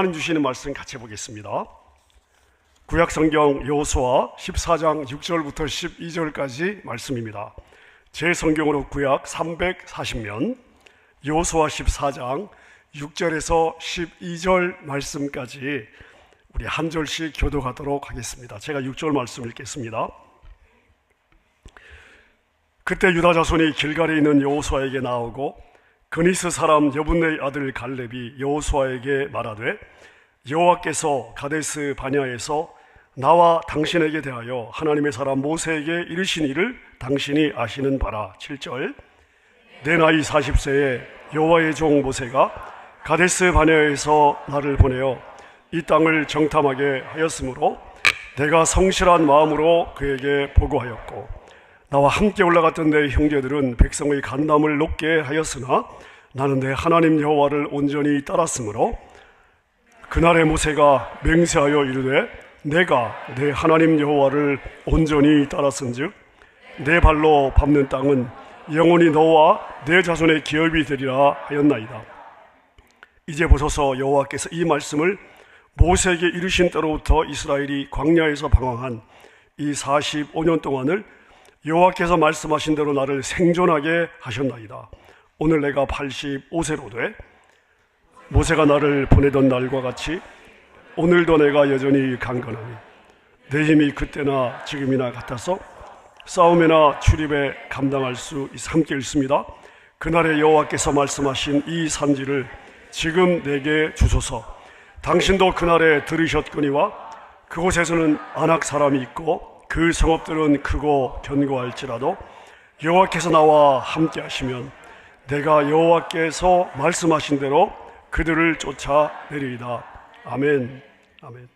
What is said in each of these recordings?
하나님 주시는 말씀 같이 보겠습니다. 구약성경 여호수아 14장 6절부터 12절까지 말씀입니다. 제 성경으로 구약 340면 여호수아 14장 6절에서 12절 말씀까지 우리 한 절씩 교독하도록 하겠습니다. 제가 6절 말씀 읽겠습니다. 그때 유다 자손이 길갈에 있는 여호수아에게 나오고 그니스 사람 여분네의 아들 갈렙이 여호수아에게 말하되 여호와께서 가데스 바냐에서 나와 당신에게 대하여 하나님의 사람 모세에게 이르신 일을 당신이 아시는 바라. 7절 내 나이 40세에 여호와의 종 모세가 가데스 바냐에서 나를 보내어 이 땅을 정탐하게 하였으므로 내가 성실한 마음으로 그에게 보고하였고 나와 함께 올라갔던 내 형제들은 백성의 간담을 높게 하였으나 나는 내 하나님 여호와를 온전히 따랐으므로 그날에 모세가 맹세하여 이르되 내가 내 하나님 여호와를 온전히 따랐은즉 내 발로 밟는 땅은 영원히 너와 내 자손의 기업이 되리라 하였나이다. 이제 보소서, 여호와께서 이 말씀을 모세에게 이르신 때로부터 이스라엘이 광야에서 방황한 이 45년 동안을 여호와께서 말씀하신 대로 나를 생존하게 하셨나이다. 오늘 내가 85세로 돼 모세가 나를 보내던 날과 같이 오늘도 내가 여전히 강건하니 내 힘이 그때나 지금이나 같아서 싸움이나 출입에 감당할 수 함께 있습니다. 그날에 여호와께서 말씀하신 이 산지를 지금 내게 주소서. 당신도 그날에 들으셨거니와 그곳에서는 아낙 사람이 있고 그 성읍들은 크고 견고할지라도 여호와께서 나와 함께 하시면 내가 여호와께서 말씀하신 대로 그들을 쫓아내리이다. 아멘. 아멘.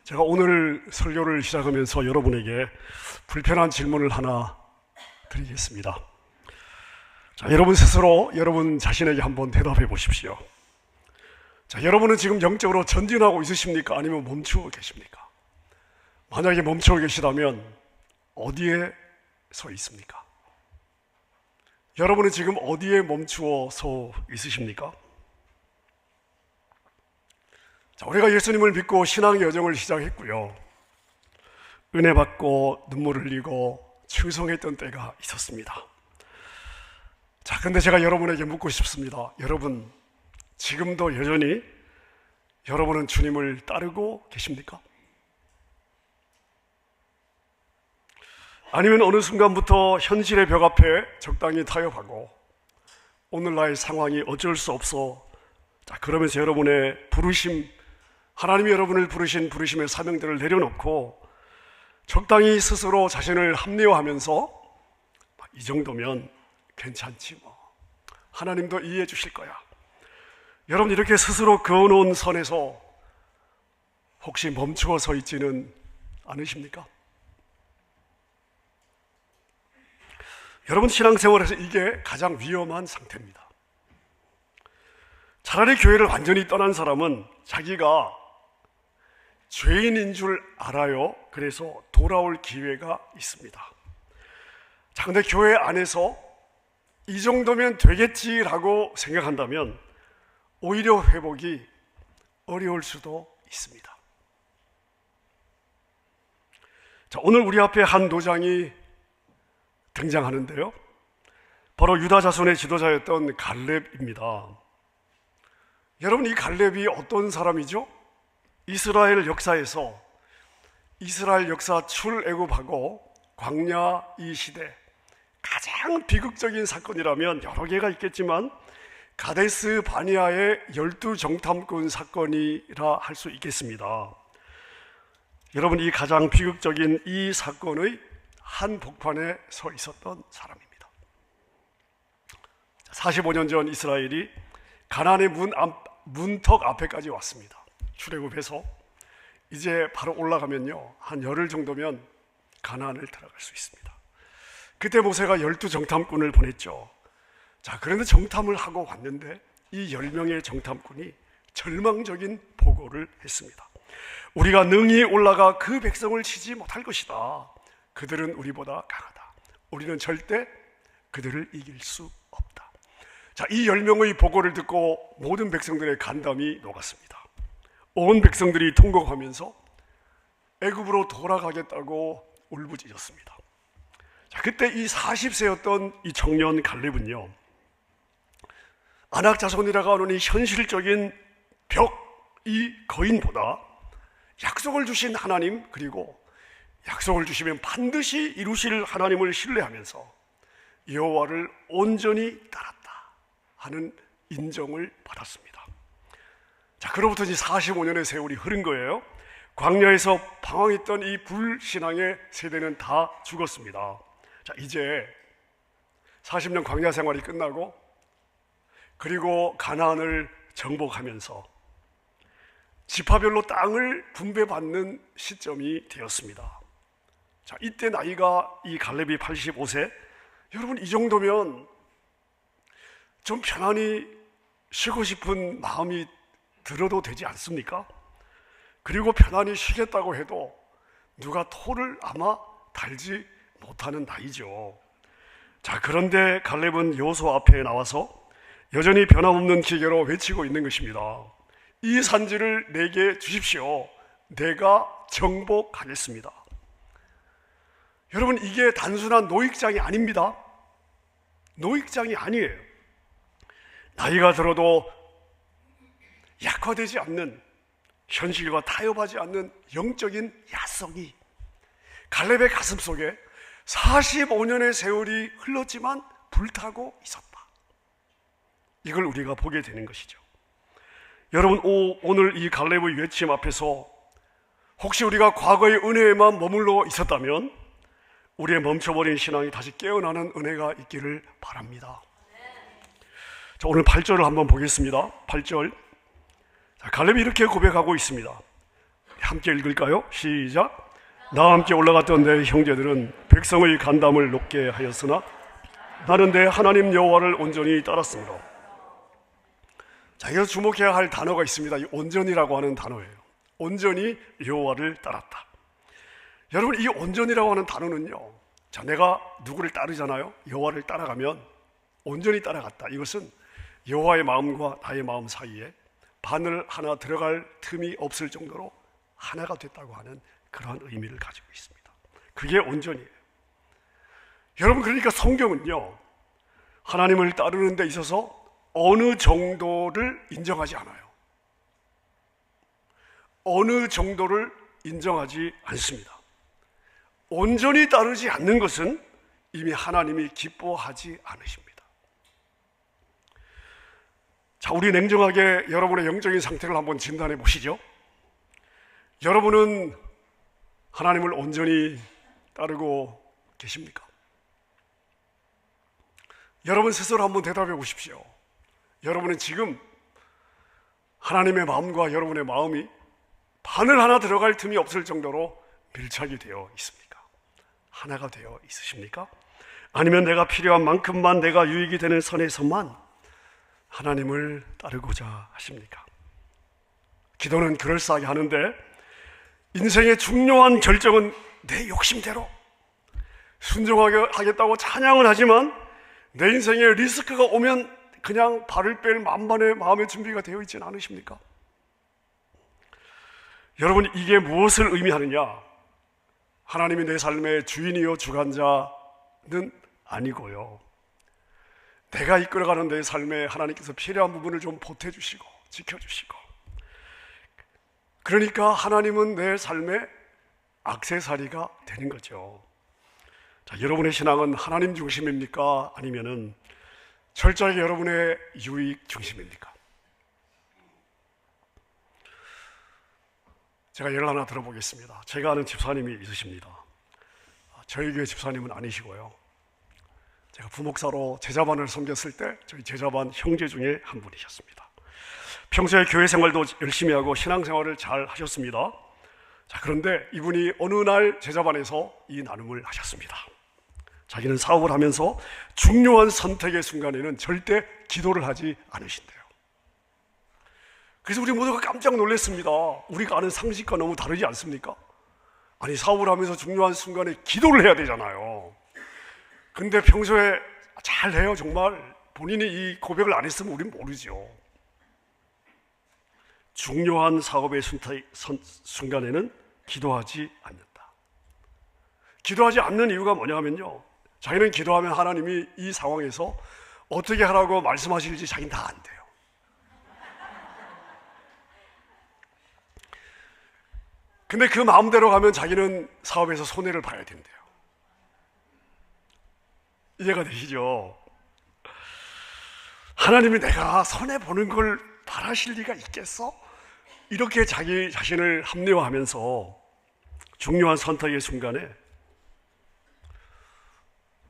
제가 오늘 설교를 시작하면서 여러분에게 불편한 질문을 하나 드리겠습니다. 자, 여러분 스스로 여러분 자신에게 한번 대답해 보십시오. 자, 여러분은 지금 영적으로 전진하고 있으십니까? 아니면 멈추고 계십니까? 만약에 멈추고 계시다면 어디에 서 있습니까? 여러분은 지금 어디에 멈추어 서 있으십니까? 자, 우리가 예수님을 믿고 신앙의 여정을 시작했고요. 은혜 받고 눈물을 흘리고 충성했던 때가 있었습니다. 자, 근데 제가 여러분에게 묻고 싶습니다. 여러분, 지금도 여전히 여러분은 주님을 따르고 계십니까? 아니면 어느 순간부터 현실의 벽 앞에 적당히 타협하고 오늘 나의 상황이 어쩔 수 없어, 자, 그러면서 여러분의 부르심, 하나님이 여러분을 부르신 부르심의 사명들을 내려놓고 적당히 스스로 자신을 합리화하면서 이 정도면 괜찮지 뭐, 하나님도 이해해 주실 거야. 여러분, 이렇게 스스로 그어놓은 선에서 혹시 멈추어 서 있지는 않으십니까? 여러분, 신앙생활에서 이게 가장 위험한 상태입니다. 차라리 교회를 완전히 떠난 사람은 자기가 죄인인 줄 알아요. 그래서 돌아올 기회가 있습니다. 자, 근데 교회 안에서 이 정도면 되겠지라고 생각한다면 오히려 회복이 어려울 수도 있습니다. 자, 오늘 우리 앞에 한 노장이 등장하는데요, 바로 유다 자손의 지도자였던 갈렙입니다. 여러분, 이 갈렙이 어떤 사람이죠? 이스라엘 역사에서 이스라엘 역사 출애굽하고 광야 이 시대 가장 비극적인 사건이라면 여러 개가 있겠지만 가데스 바니아의 12정탐꾼 사건이라 할 수 있겠습니다. 여러분, 이 가장 비극적인 이 사건의 한복판에 서 있었던 사람입니다. 45년 전 이스라엘이 가나안의 문턱 앞에까지 왔습니다. 출애굽해서 이제 바로 올라가면요, 한 열흘 정도면 가나안을 들어갈 수 있습니다. 그때 모세가 12정탐꾼을 보냈죠. 자, 그런데 정탐을 하고 왔는데 이 10명의 정탐꾼이 절망적인 보고를 했습니다. 우리가 능히 올라가 그 백성을 치지 못할 것이다. 그들은 우리보다 강하다. 우리는 절대 그들을 이길 수 없다. 자, 이 10명의 보고를 듣고 모든 백성들의 간담이 녹았습니다. 온 백성들이 통곡하면서 애굽으로 돌아가겠다고 울부짖었습니다. 자, 그때 이 40세였던 이 청년 갈렙은요, 아낙 자손이라고 하는 이 현실적인 이 거인보다 약속을 주신 하나님, 그리고 약속을 주시면 반드시 이루실 하나님을 신뢰하면서 여호와를 온전히 따랐다 하는 인정을 받았습니다. 자, 그로부터 이제 45년의 세월이 흐른 거예요. 광야에서 방황했던 이 불신앙의 세대는 다 죽었습니다. 자, 이제 40년 광야 생활이 끝나고, 그리고 가나안을 정복하면서 지파별로 땅을 분배받는 시점이 되었습니다. 자, 이때 나이가 이 갈렙이 85세. 여러분, 이 정도면 좀 편안히 쉬고 싶은 마음이 들어도 되지 않습니까? 그리고 편안히 쉬겠다고 해도 누가 토를 아마 달지 못하는 나이죠. 자, 그런데 갈렙은 여호수아 앞에 나와서 여전히 변함없는 기계로 외치고 있는 것입니다. 이 산지를 내게 주십시오. 내가 정복하겠습니다. 여러분, 이게 단순한 노익장이 아닙니다. 노익장이 아니에요. 나이가 들어도 약화되지 않는, 현실과 타협하지 않는 영적인 야성이 갈렙의 가슴 속에 45년의 세월이 흘렀지만 불타고 있었다. 이걸 우리가 보게 되는 것이죠. 여러분, 오늘 이 갈렙의 외침 앞에서 혹시 우리가 과거의 은혜에만 머물러 있었다면 우리의 멈춰버린 신앙이 다시 깨어나는 은혜가 있기를 바랍니다. 자, 오늘 8절을 한번 보겠습니다. 8절. 자, 갈렙이 이렇게 고백하고 있습니다. 함께 읽을까요? 시작. 나와 함께 올라갔던 내 형제들은 백성의 간담을 높게 하였으나 나는 내 하나님 여호와를 온전히 따랐습니다. 자, 여기서 주목해야 할 단어가 있습니다. 이 온전이라고 하는 단어예요. 온전히 여호와를 따랐다. 여러분, 이 온전이라고 하는 단어는요, 자, 내가 누구를 따르잖아요. 여호와를 따라가면 온전히 따라갔다. 이것은 여호와의 마음과 나의 마음 사이에 바늘 하나 들어갈 틈이 없을 정도로 하나가 됐다고 하는 그러한 의미를 가지고 있습니다. 그게 온전이에요. 여러분, 그러니까 성경은요, 하나님을 따르는 데 있어서 어느 정도를 인정하지 않아요. 어느 정도를 인정하지 않습니다. 온전히 따르지 않는 것은 이미 하나님이 기뻐하지 않으십니다. 자, 우리 냉정하게 여러분의 영적인 상태를 한번 진단해 보시죠. 여러분은 하나님을 온전히 따르고 계십니까? 여러분 스스로 한번 대답해 보십시오. 여러분은 지금 하나님의 마음과 여러분의 마음이 바늘 하나 들어갈 틈이 없을 정도로 밀착이 되어 있습니까? 하나가 되어 있으십니까? 아니면 내가 필요한 만큼만, 내가 유익이 되는 선에서만 하나님을 따르고자 하십니까? 기도는 그럴싸하게 하는데 인생의 중요한 결정은 내 욕심대로 순종하게 하겠다고 찬양을 하지만 내 인생에 리스크가 오면 그냥 발을 뺄 만반의 마음의 준비가 되어 있지는 않으십니까? 여러분, 이게 무엇을 의미하느냐? 하나님이 내 삶의 주인이요 주관자는 아니고요, 내가 이끌어가는 내 삶에 하나님께서 필요한 부분을 좀 보태주시고 지켜주시고, 그러니까 하나님은 내 삶의 액세서리가 되는 거죠. 자, 여러분의 신앙은 하나님 중심입니까? 아니면은 철저하게 여러분의 유익 중심입니까? 제가 예를 하나 들어보겠습니다. 제가 아는 집사님이 있으십니다. 저희 교회 집사님은 아니시고요, 제가 부목사로 제자반을 섬겼을 때 저희 제자반 형제 중에 한 분이셨습니다. 평소에 교회 생활도 열심히 하고 신앙생활을 잘 하셨습니다. 자, 그런데 이분이 어느 날 제자반에서 이 나눔을 하셨습니다. 자기는 사업을 하면서 중요한 선택의 순간에는 절대 기도를 하지 않으신대요. 그래서 우리 모두가 깜짝 놀랐습니다. 우리가 아는 상식과 너무 다르지 않습니까? 아니, 사업을 하면서 중요한 순간에 기도를 해야 되잖아요. 근데 평소에 잘해요. 정말 본인이 이 고백을 안 했으면 우린 모르죠. 중요한 사업의 순간에는 기도하지 않는다. 기도하지 않는 이유가 뭐냐 하면요, 자기는 기도하면 하나님이 이 상황에서 어떻게 하라고 말씀하실지 자기는 다 안 돼요. 근데 그 마음대로 가면 자기는 사업에서 손해를 봐야 된대요. 이해가 되시죠? 하나님이 내가 손해보는 걸 바라실 리가 있겠어? 이렇게 자기 자신을 합리화하면서 중요한 선택의 순간에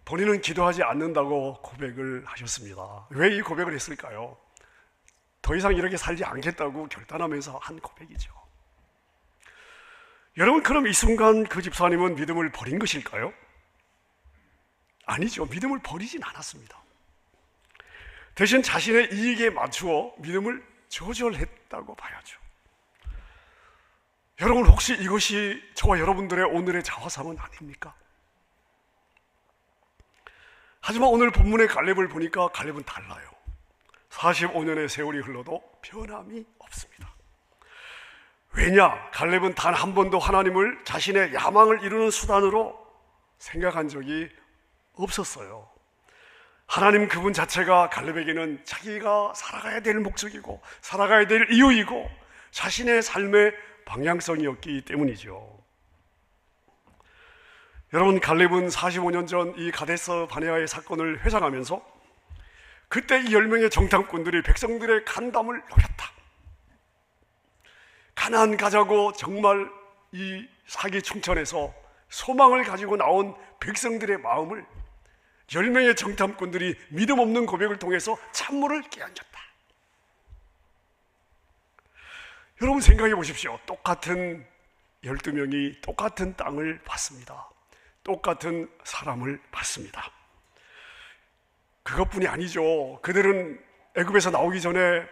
본인은 기도하지 않는다고 고백을 하셨습니다. 왜 이 고백을 했을까요? 더 이상 이렇게 살지 않겠다고 결단하면서 한 고백이죠. 여러분, 그럼 이 순간 그 집사님은 믿음을 버린 것일까요? 아니죠. 믿음을 버리진 않았습니다. 대신 자신의 이익에 맞추어 믿음을 조절했다고 봐야죠. 여러분, 혹시 이것이 저와 여러분들의 오늘의 자화상은 아닙니까? 하지만 오늘 본문의 갈렙을 보니까 갈렙은 달라요. 45년의 세월이 흘러도 변함이 없습니다. 왜냐? 갈렙은 단 한 번도 하나님을 자신의 야망을 이루는 수단으로 생각한 적이 없었어요. 하나님 그분 자체가 갈렙에게는 자기가 살아가야 될 목적이고 살아가야 될 이유이고 자신의 삶의 방향성이었기 때문이죠. 여러분, 갈렙은 45년 전 이 가데스 바네아의 사건을 회상하면서 그때 이 10명의 정탐꾼들이 백성들의 간담을 노렸다. 가나안 가자고 정말 이 사기 충천에서 소망을 가지고 나온 백성들의 마음을 10명의 정탐꾼들이 믿음 없는 고백을 통해서 찬물을 끼얹었다. 여러분, 생각해 보십시오. 똑같은 12명이 똑같은 땅을 봤습니다. 똑같은 사람을 봤습니다. 그것뿐이 아니죠. 그들은 애굽에서 나오기 전에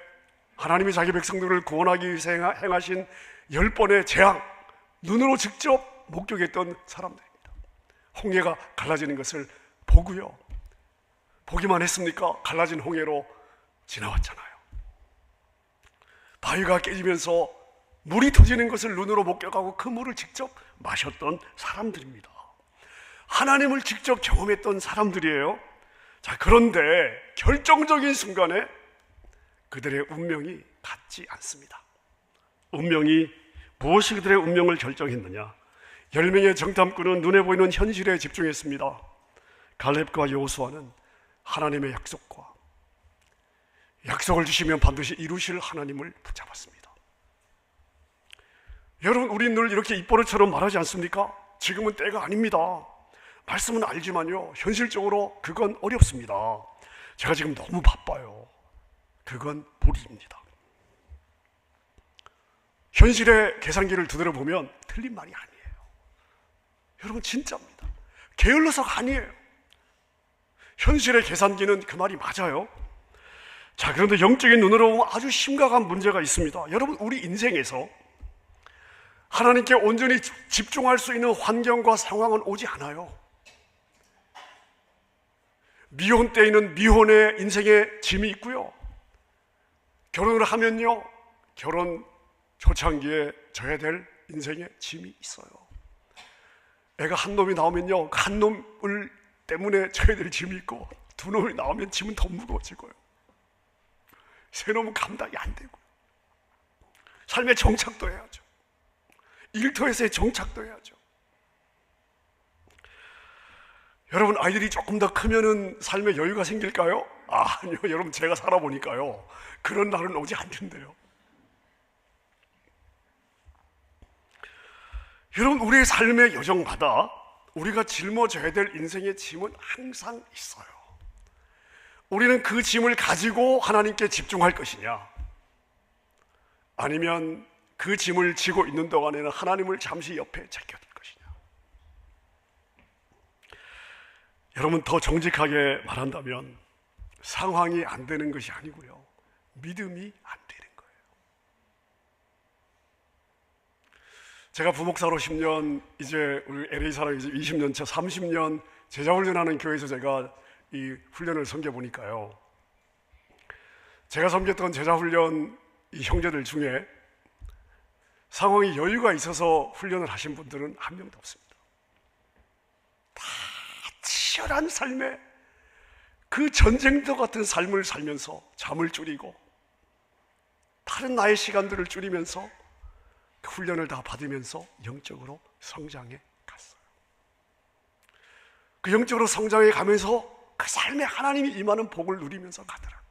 하나님이 자기 백성들을 구원하기 위해서 행하신 10번의 재앙, 눈으로 직접 목격했던 사람들입니다. 홍해가 갈라지는 것을 보고요, 보기만 했습니까? 갈라진 홍해로 지나왔잖아요. 바위가 깨지면서 물이 터지는 것을 눈으로 목격하고 그 물을 직접 마셨던 사람들입니다. 하나님을 직접 경험했던 사람들이에요. 자, 그런데 결정적인 순간에 그들의 운명이 같지 않습니다. 무엇이 그들의 운명을 결정했느냐? 10명의 정탐꾼은 눈에 보이는 현실에 집중했습니다. 갈렙과 여호수아는 하나님의 약속을 주시면 반드시 이루실 하나님을 붙잡았습니다. 여러분, 우리 늘 이렇게 입버릇처럼 말하지 않습니까? 지금은 때가 아닙니다. 말씀은 알지만요, 현실적으로 그건 어렵습니다. 제가 지금 너무 바빠요. 그건 무리입니다. 현실의 계산기를 두드려 보면 틀린 말이 아니에요. 여러분, 진짜입니다. 게을러서가 아니에요. 현실의 계산기는 그 말이 맞아요. 자, 그런데 영적인 눈으로 보면 아주 심각한 문제가 있습니다. 여러분, 우리 인생에서 하나님께 온전히 집중할 수 있는 환경과 상황은 오지 않아요. 미혼 때에는 미혼의 인생의 짐이 있고요, 결혼을 하면요, 결혼 초창기에 져야 될 인생의 짐이 있어요. 애가 한 놈이 나오면요, 한 놈을 때문에 져야 될 짐이 있고, 두 놈이 나오면 짐은 더 무거워지고요, 세 놈은 감당이 안 되고요, 삶의 정착도 해야죠. 일터에서의 정착도 해야죠. 여러분, 아이들이 조금 더 크면은 삶에 여유가 생길까요? 아니요. 여러분, 제가 살아보니까요, 그런 날은 오지 않는데요. 여러분, 우리의 삶의 여정마다 우리가 짊어져야 될 인생의 짐은 항상 있어요. 우리는 그 짐을 가지고 하나님께 집중할 것이냐, 아니면 그 짐을 지고 있는 동안에는 하나님을 잠시 옆에 제껴둘 것이냐. 여러분, 더 정직하게 말한다면 상황이 안 되는 것이 아니고요, 믿음이 안 되는 거예요. 제가 부목사로 10년, 이제 우리 LA 사람 이제 20년 차 30년 제자훈련하는 교회에서 제가 이 훈련을 섬겨보니까요, 제가 섬겼던 제자훈련 이 형제들 중에 상황이 여유가 있어서 훈련을 하신 분들은 한 명도 없습니다. 다 치열한 삶에 그 전쟁터 같은 삶을 살면서 잠을 줄이고 다른 나의 시간들을 줄이면서 그 훈련을 다 받으면서 영적으로 성장해 갔어요. 그 영적으로 성장해 가면서 그 삶에 하나님이 임하는 복을 누리면서 가더라고요.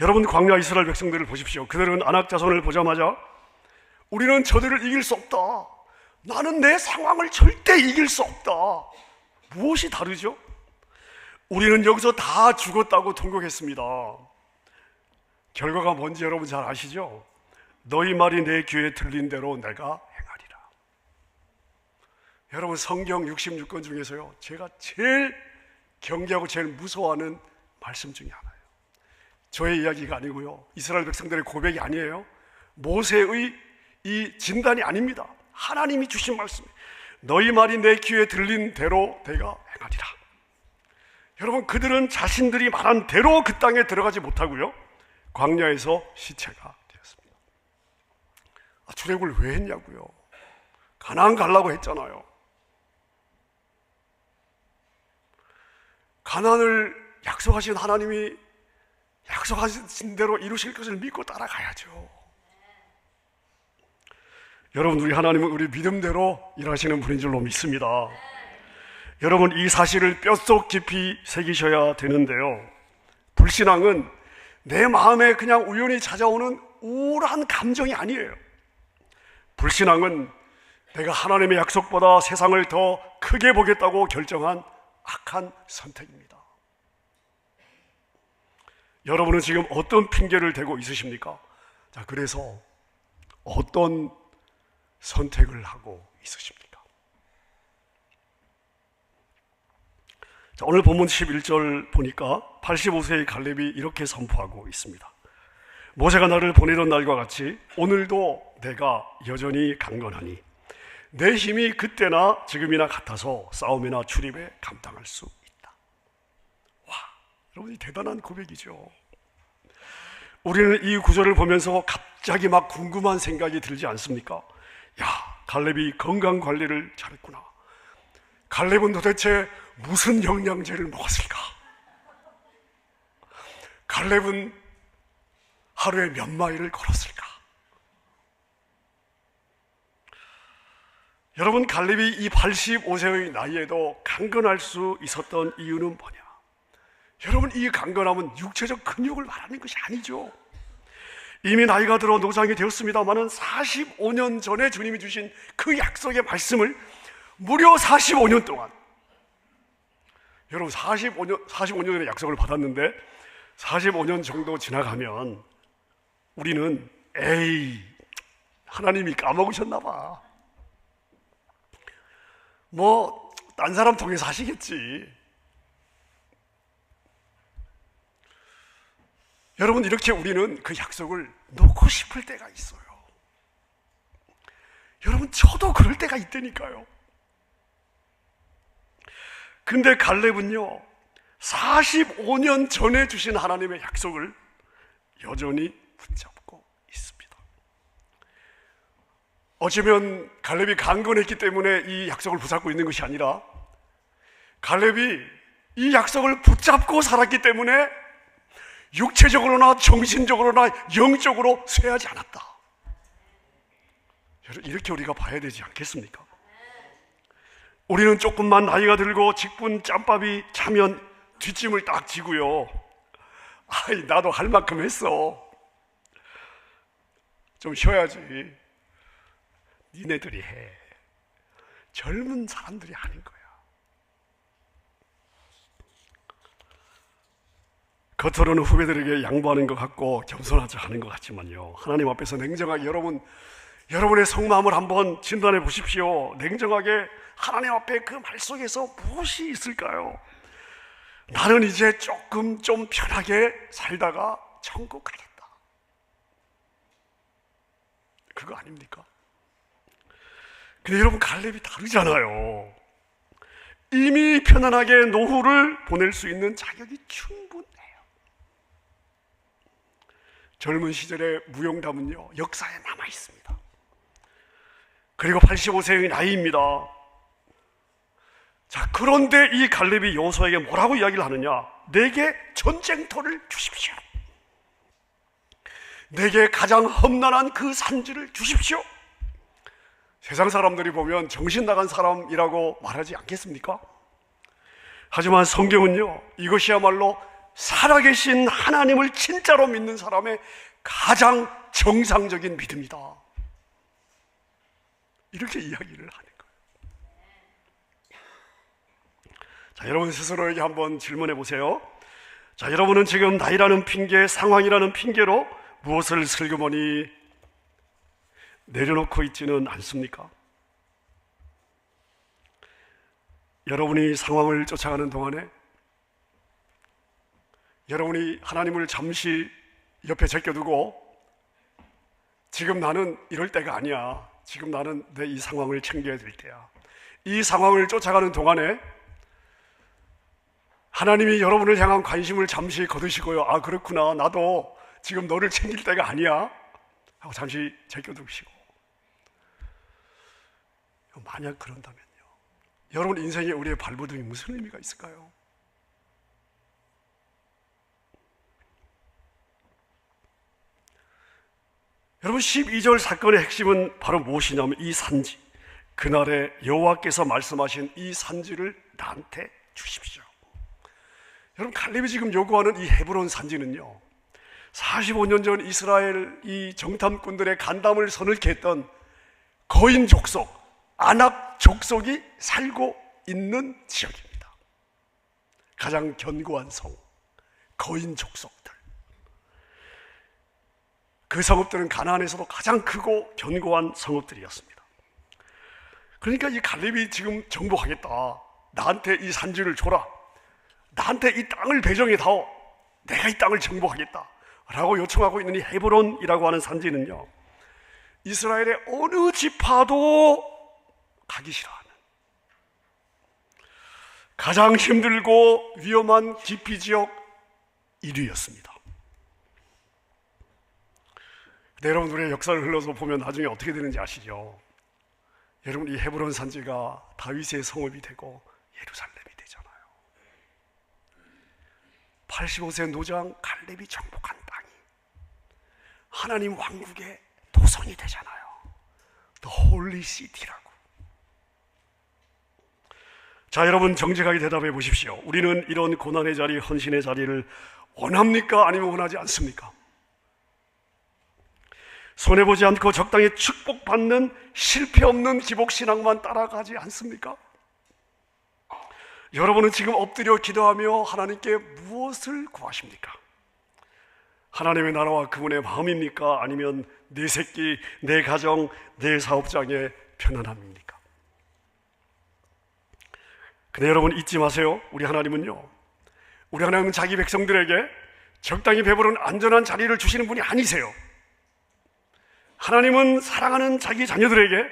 여러분, 광야 이스라엘 백성들을 보십시오. 그들은 아낙 자손을 보자마자 우리는 저들을 이길 수 없다. 나는 내 상황을 절대 이길 수 없다. 무엇이 다르죠? 우리는 여기서 다 죽었다고 통곡했습니다. 결과가 뭔지 여러분 잘 아시죠? 너희 말이 내 귀에 들린 대로 내가 행하리라. 여러분, 성경 66권 중에서요, 제가 제일 경계하고 제일 무서워하는 말씀 중에 하나예요. 저의 이야기가 아니고요, 이스라엘 백성들의 고백이 아니에요. 모세의 이 진단이 아닙니다. 하나님이 주신 말씀, 너희 말이 내 귀에 들린 대로 내가 행하리라. 여러분, 그들은 자신들이 말한 대로 그 땅에 들어가지 못하고요, 광야에서 시체가 되었습니다. 출애굽을 왜 했냐고요? 가나안 가려고 했잖아요. 가나안을 약속하신 하나님이 약속하신 대로 이루실 것을 믿고 따라가야죠. 여러분, 우리 하나님은 우리 믿음대로 일하시는 분인 줄로 믿습니다. 여러분, 이 사실을 뼛속 깊이 새기셔야 되는데요, 불신앙은 내 마음에 그냥 우연히 찾아오는 우울한 감정이 아니에요. 불신앙은 내가 하나님의 약속보다 세상을 더 크게 보겠다고 결정한 악한 선택입니다. 여러분은 지금 어떤 핑계를 대고 있으십니까? 자, 그래서 어떤 선택을 하고 있으십니까? 자, 오늘 본문 11절 보니까 85세의 갈렙이 이렇게 선포하고 있습니다. 모세가 나를 보내던 날과 같이 오늘도 내가 여전히 강건하니 내 힘이 그때나 지금이나 같아서 싸움이나 출입에 감당할 수 있다. 와, 여러분이 대단한 고백이죠. 우리는 이 구절을 보면서 갑자기 막 궁금한 생각이 들지 않습니까? 야, 갈렙이 건강관리를 잘했구나. 갈렙은 도대체 무슨 영양제를 먹었을까? 갈렙은 하루에 몇 마일을 걸었을까? 여러분, 갈렙이 이 85세의 나이에도 강건할 수 있었던 이유는 뭐냐? 여러분, 이 강건함은 육체적 근육을 말하는 것이 아니죠. 이미 나이가 들어 노장이 되었습니다마는 45년 전에 주님이 주신 그 약속의 말씀을 무려 45년 동안, 여러분 45년 전에 약속을 받았는데 45년 정도 지나가면 우리는 에이, 하나님이 까먹으셨나 봐, 뭐 딴 사람 통해서 하시겠지. 여러분, 이렇게 우리는 그 약속을 놓고 싶을 때가 있어요. 여러분, 저도 그럴 때가 있다니까요. 근데 갈렙은요, 45년 전에 주신 하나님의 약속을 여전히 붙잡고 있습니다. 어쩌면 갈렙이 강건했기 때문에 이 약속을 붙잡고 있는 것이 아니라 갈렙이 이 약속을 붙잡고 살았기 때문에 육체적으로나 정신적으로나 영적으로 쇠하지 않았다. 이렇게 우리가 봐야 되지 않겠습니까? 우리는 조금만 나이가 들고 직분 짬밥이 차면 뒷짐을 딱 지고요, 아이, 나도 할 만큼 했어, 좀 쉬어야지. 니네들이 해. 젊은 사람들이 하는 거야. 겉으로는 후배들에게 양보하는 것 같고 겸손하지 않은 것 같지만요, 하나님 앞에서 냉정하게 여러분의 속마음을 한번 진단해 보십시오. 냉정하게 하나님 앞에 그 말 속에서 무엇이 있을까요? 나는 이제 조금 좀 편하게 살다가 천국 가겠다, 그거 아닙니까? 근데 여러분, 갈렙이 다르잖아요. 이미 편안하게 노후를 보낼 수 있는 자격이 충분해요. 젊은 시절의 무용담은요, 역사에 남아 있습니다. 그리고 85세의 나이입니다. 자, 그런데 이 갈렙이 여호수아에게 뭐라고 이야기를 하느냐? 내게 전쟁터를 주십시오. 내게 가장 험난한 그 산지를 주십시오. 세상 사람들이 보면 정신 나간 사람이라고 말하지 않겠습니까? 하지만 성경은요, 이것이야말로 살아계신 하나님을 진짜로 믿는 사람의 가장 정상적인 믿음이다, 이렇게 이야기를 하는 거예요. 자, 여러분 스스로에게 한번 질문해 보세요. 자, 여러분은 지금 나이라는 핑계, 상황이라는 핑계로 무엇을 슬그머니 내려놓고 있지는 않습니까? 여러분이 상황을 쫓아가는 동안에 여러분이 하나님을 잠시 옆에 제껴두고 지금 나는 이럴 때가 아니야, 지금 나는 내 이 상황을 챙겨야 될 때야, 이 상황을 쫓아가는 동안에 하나님이 여러분을 향한 관심을 잠시 거두시고요, 아 그렇구나, 나도 지금 너를 챙길 때가 아니야 하고 잠시 제껴두시고, 만약 그런다면요, 여러분 인생에 우리의 발버둥이 무슨 의미가 있을까요? 여러분 12절 사건의 핵심은 바로 무엇이냐면 이 산지, 그날에 여호와께서 말씀하신 이 산지를 나한테 주십시오. 여러분 갈렙이 지금 요구하는 이 헤브론 산지는요, 45년 전 이스라엘 이 정탐꾼들의 간담을 서늘케 했던 거인 족속, 아낙 족속이 살고 있는 지역입니다. 가장 견고한 성, 거인 족속들. 그 성읍들은 가나안에서도 가장 크고 견고한 성읍들이었습니다. 그러니까 이 갈렙이 지금 정복하겠다, 나한테 이 산지를 줘라, 나한테 이 땅을 배정해 다오, 내가 이 땅을 정복하겠다 라고 요청하고 있는 이 헤브론이라고 하는 산지는요, 이스라엘의 어느 지파도 가기 싫어하는 가장 힘들고 위험한 기피 지역 1위였습니다. 근데 여러분 우리의 역사를 흘러서 보면 나중에 어떻게 되는지 아시죠? 여러분 이 헤브론 산지가 다윗의 성읍이 되고 예루살렘이 되잖아요. 85세 노장 갈렙이 정복한 땅이 하나님 왕국의 도성이 되잖아요. The Holy City라고. 자, 여러분 정직하게 대답해 보십시오. 우리는 이런 고난의 자리, 헌신의 자리를 원합니까? 아니면 원하지 않습니까? 손해보지 않고 적당히 축복받는 실패 없는 기복신앙만 따라가지 않습니까? 여러분은 지금 엎드려 기도하며 하나님께 무엇을 구하십니까? 하나님의 나라와 그분의 마음입니까? 아니면 내 새끼, 내 가정, 내 사업장의 편안함입니까? 근데 여러분 잊지 마세요. 우리 하나님은요, 우리 하나님은 자기 백성들에게 적당히 배부른 안전한 자리를 주시는 분이 아니세요. 하나님은 사랑하는 자기 자녀들에게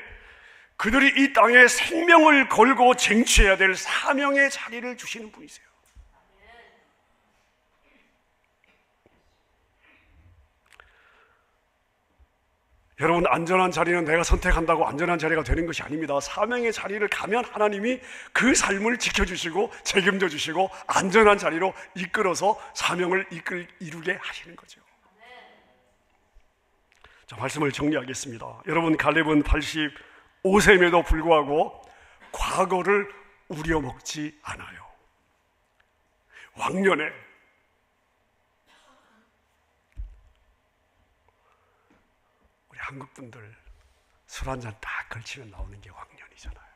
그들이 이 땅에 생명을 걸고 쟁취해야 될 사명의 자리를 주시는 분이세요. 여러분 안전한 자리는 내가 선택한다고 안전한 자리가 되는 것이 아닙니다. 사명의 자리를 가면 하나님이 그 삶을 지켜주시고 책임져 주시고 안전한 자리로 이끌어서 사명을 이루게 하시는 거죠. 자, 말씀을 정리하겠습니다. 여러분 갈렙은 85세임에도 불구하고 과거를 우려먹지 않아요. 왕년에 우리 한국 분들 술 한잔 딱 걸치면 나오는 게 왕년이잖아요.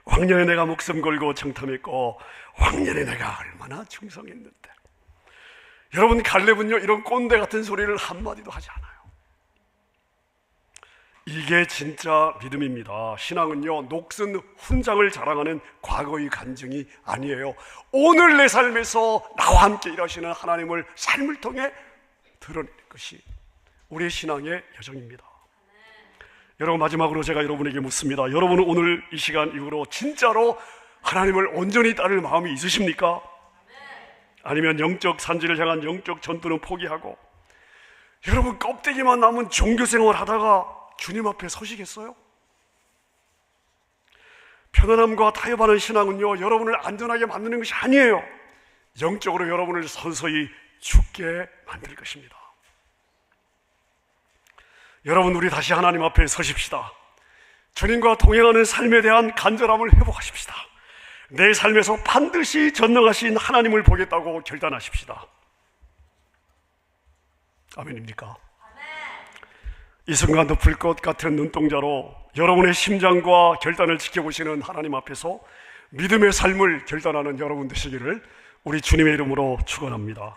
왕년에 내가 목숨 걸고 청탐했고 왕년에 내가 얼마나 충성했는데. 여러분 갈렙은요 이런 꼰대 같은 소리를 한마디도 하지 않아요. 이게 진짜 믿음입니다. 신앙은요 녹슨 훈장을 자랑하는 과거의 간증이 아니에요. 오늘 내 삶에서 나와 함께 일하시는 하나님을 삶을 통해 드러내는 것이 우리의 신앙의 여정입니다. 여러분, 마지막으로 제가 여러분에게 묻습니다. 여러분은 오늘 이 시간 이후로 진짜로 하나님을 온전히 따를 마음이 있으십니까? 아니면 영적 산지를 향한 영적 전투는 포기하고 여러분 껍데기만 남은 종교생활 하다가 주님 앞에 서시겠어요? 편안함과 타협하는 신앙은요, 여러분을 안전하게 만드는 것이 아니에요. 영적으로 여러분을 서서히 죽게 만들 것입니다. 여러분, 우리 다시 하나님 앞에 서십시다. 주님과 동행하는 삶에 대한 간절함을 회복하십시다. 내 삶에서 반드시 전능하신 하나님을 보겠다고 결단하십시다. 아멘입니까? 이 순간도 불꽃 같은 눈동자로 여러분의 심장과 결단을 지켜보시는 하나님 앞에서 믿음의 삶을 결단하는 여러분 되시기를 우리 주님의 이름으로 축원합니다.